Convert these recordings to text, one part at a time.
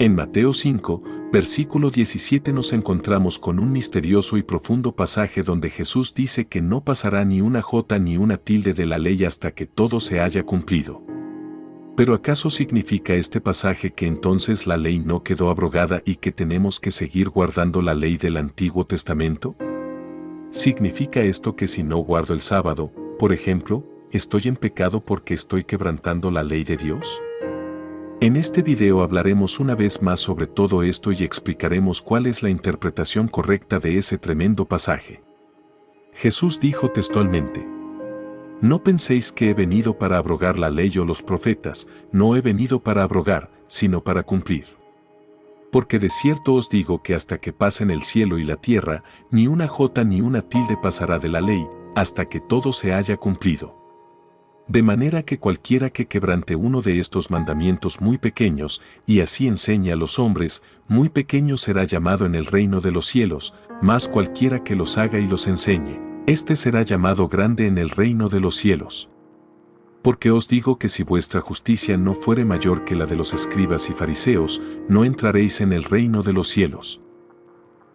En Mateo 5, versículo 17 nos encontramos con un misterioso y profundo pasaje donde Jesús dice que no pasará ni una jota ni una tilde de la ley hasta que todo se haya cumplido. ¿Pero acaso significa este pasaje que entonces la ley no quedó abrogada y que tenemos que seguir guardando la ley del Antiguo Testamento? ¿Significa esto que si no guardo el sábado, por ejemplo, estoy en pecado porque estoy quebrantando la ley de Dios? En este video hablaremos una vez más sobre todo esto y explicaremos cuál es la interpretación correcta de ese tremendo pasaje. Jesús dijo textualmente: No penséis que he venido para abrogar la ley o los profetas, no he venido para abrogar, sino para cumplir. Porque de cierto os digo que hasta que pasen el cielo y la tierra, ni una jota ni una tilde pasará de la ley, hasta que todo se haya cumplido. De manera que cualquiera que quebrante uno de estos mandamientos muy pequeños, y así enseñe a los hombres, muy pequeño será llamado en el reino de los cielos, mas cualquiera que los haga y los enseñe, éste será llamado grande en el reino de los cielos. Porque os digo que si vuestra justicia no fuere mayor que la de los escribas y fariseos, no entraréis en el reino de los cielos.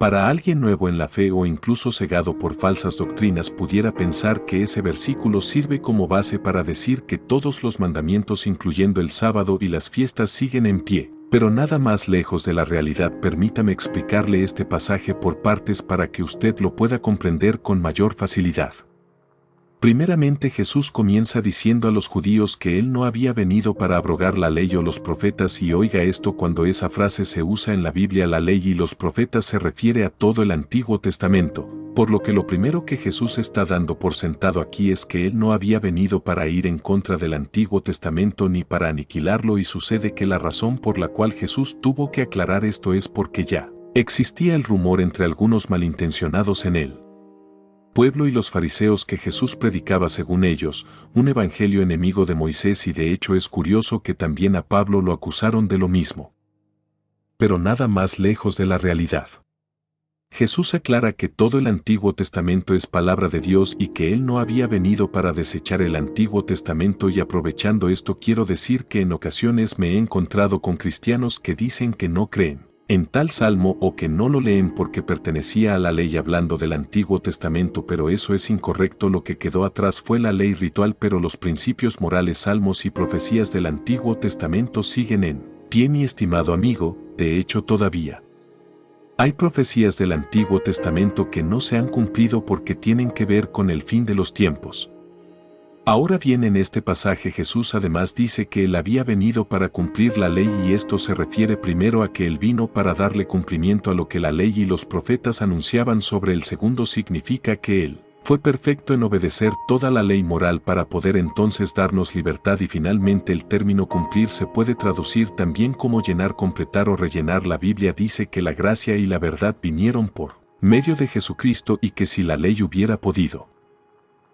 Para alguien nuevo en la fe o incluso cegado por falsas doctrinas pudiera pensar que ese versículo sirve como base para decir que todos los mandamientos incluyendo el sábado y las fiestas siguen en pie, pero nada más lejos de la realidad. Permítame explicarle este pasaje por partes para que usted lo pueda comprender con mayor facilidad. Primeramente Jesús comienza diciendo a los judíos que Él no había venido para abrogar la ley o los profetas, y oiga esto, cuando esa frase se usa en la Biblia, la ley y los profetas se refiere a todo el Antiguo Testamento, por lo que lo primero que Jesús está dando por sentado aquí es que Él no había venido para ir en contra del Antiguo Testamento ni para aniquilarlo, y sucede que la razón por la cual Jesús tuvo que aclarar esto es porque ya existía el rumor entre algunos malintencionados en él pueblo y los fariseos que Jesús predicaba según ellos, un evangelio enemigo de Moisés, y de hecho es curioso que también a Pablo lo acusaron de lo mismo. Pero nada más lejos de la realidad. Jesús aclara que todo el Antiguo Testamento es palabra de Dios y que Él no había venido para desechar el Antiguo Testamento, y aprovechando esto quiero decir que en ocasiones me he encontrado con cristianos que dicen que no creen en tal salmo o que no lo leen porque pertenecía a la ley hablando del Antiguo Testamento, pero eso es incorrecto. Lo que quedó atrás fue la ley ritual, pero los principios morales, salmos y profecías del Antiguo Testamento siguen en pie, mi estimado amigo. De hecho, todavía hay profecías del Antiguo Testamento que no se han cumplido porque tienen que ver con el fin de los tiempos. Ahora bien, en este pasaje Jesús además dice que Él había venido para cumplir la ley, y esto se refiere primero a que Él vino para darle cumplimiento a lo que la ley y los profetas anunciaban sobre el segundo significa que Él fue perfecto en obedecer toda la ley moral para poder entonces darnos libertad, y finalmente el término cumplir se puede traducir también como llenar, completar o rellenar. La Biblia dice que la gracia y la verdad vinieron por medio de Jesucristo, y que si la ley hubiera podido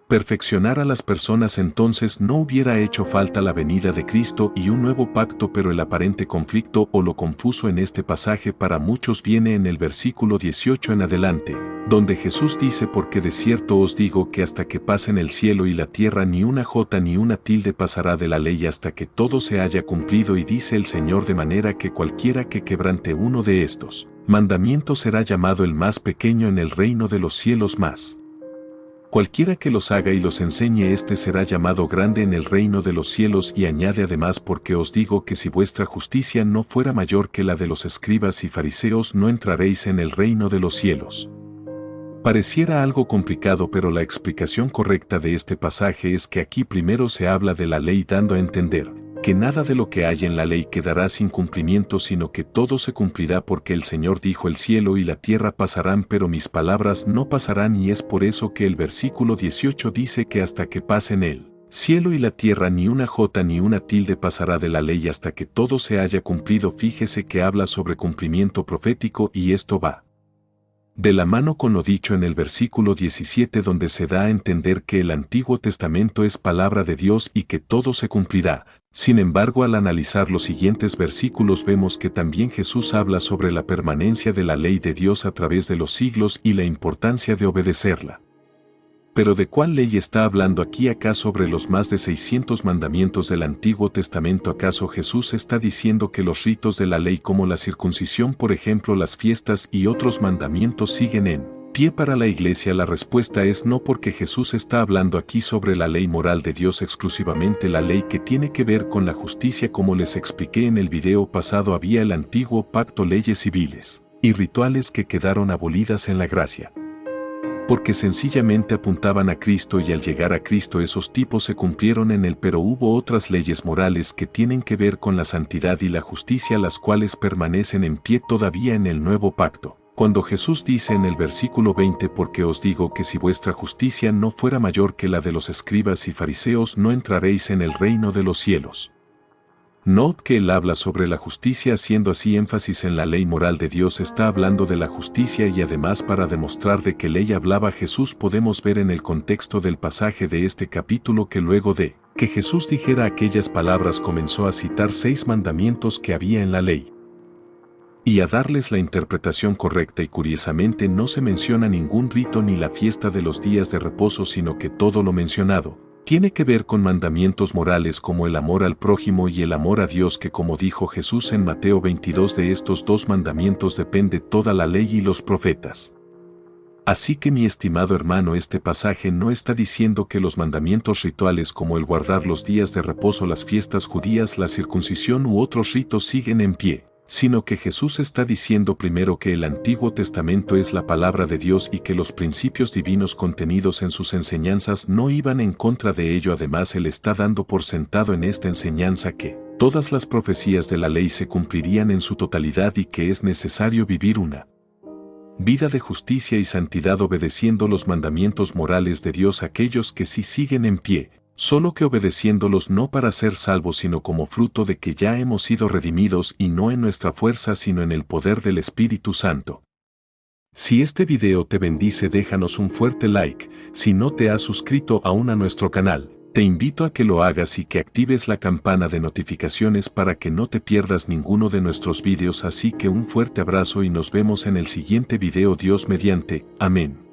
perfeccionar a las personas, entonces no hubiera hecho falta la venida de Cristo y un nuevo pacto. Pero el aparente conflicto o lo confuso en este pasaje para muchos viene en el versículo 18 en adelante, donde Jesús dice: porque de cierto os digo que hasta que pasen el cielo y la tierra, ni una jota ni una tilde pasará de la ley hasta que todo se haya cumplido. Y dice el Señor: de manera que cualquiera que quebrante uno de estos mandamientos será llamado el más pequeño en el reino de los cielos, más cualquiera que los haga y los enseñe, éste será llamado grande en el reino de los cielos. Y añade además: porque os digo que si vuestra justicia no fuera mayor que la de los escribas y fariseos, no entraréis en el reino de los cielos. Pareciera algo complicado, pero la explicación correcta de este pasaje es que aquí primero se habla de la ley, dando a entender que nada de lo que hay en la ley quedará sin cumplimiento, sino que todo se cumplirá, porque el Señor dijo: el cielo y la tierra pasarán, pero mis palabras no pasarán. Y es por eso que el versículo 18 dice que hasta que pasen el cielo y la tierra, ni una jota ni una tilde pasará de la ley hasta que todo se haya cumplido. Fíjese que habla sobre cumplimiento profético, y esto va de la mano con lo dicho en el versículo 17, donde se da a entender que el Antiguo Testamento es palabra de Dios y que todo se cumplirá. Sin embargo, al analizar los siguientes versículos vemos que también Jesús habla sobre la permanencia de la ley de Dios a través de los siglos y la importancia de obedecerla. Pero ¿de cuál ley está hablando aquí acá sobre los más de 600 mandamientos del Antiguo Testamento? ¿Acaso Jesús está diciendo que los ritos de la ley como la circuncisión, por ejemplo, las fiestas y otros mandamientos siguen en pie para la Iglesia? La respuesta es no, porque Jesús está hablando aquí sobre la ley moral de Dios exclusivamente, la ley que tiene que ver con la justicia. Como les expliqué en el video pasado, había el antiguo pacto, leyes civiles y rituales que quedaron abolidas en la gracia, porque sencillamente apuntaban a Cristo, y al llegar a Cristo esos tipos se cumplieron en él. Pero hubo otras leyes morales que tienen que ver con la santidad y la justicia, las cuales permanecen en pie todavía en el nuevo pacto. Cuando Jesús dice en el versículo 20: porque os digo que si vuestra justicia no fuera mayor que la de los escribas y fariseos, no entraréis en el reino de los cielos. Note que él habla sobre la justicia haciendo así énfasis en la ley moral de Dios. Está hablando de la justicia, y además, para demostrar de qué ley hablaba Jesús, podemos ver en el contexto del pasaje de este capítulo que luego de que Jesús dijera aquellas palabras comenzó a citar 6 mandamientos que había en la ley y a darles la interpretación correcta, y curiosamente no se menciona ningún rito ni la fiesta de los días de reposo, sino que todo lo mencionado tiene que ver con mandamientos morales como el amor al prójimo y el amor a Dios, que como dijo Jesús en Mateo 22, de estos 2 mandamientos depende toda la ley y los profetas. Así que, mi estimado hermano, este pasaje no está diciendo que los mandamientos rituales como el guardar los días de reposo, las fiestas judías, la circuncisión u otros ritos siguen en pie, sino que Jesús está diciendo primero que el Antiguo Testamento es la palabra de Dios y que los principios divinos contenidos en sus enseñanzas no iban en contra de ello. Además, él está dando por sentado en esta enseñanza que todas las profecías de la ley se cumplirían en su totalidad y que es necesario vivir una vida de justicia y santidad obedeciendo los mandamientos morales de Dios, aquellos que sí siguen en pie, solo que obedeciéndolos no para ser salvos, sino como fruto de que ya hemos sido redimidos, y no en nuestra fuerza sino en el poder del Espíritu Santo. Si este video te bendice, déjanos un fuerte like. Si no te has suscrito aún a nuestro canal, te invito a que lo hagas y que actives la campana de notificaciones para que no te pierdas ninguno de nuestros videos. Así que un fuerte abrazo y nos vemos en el siguiente video, Dios mediante. Amén.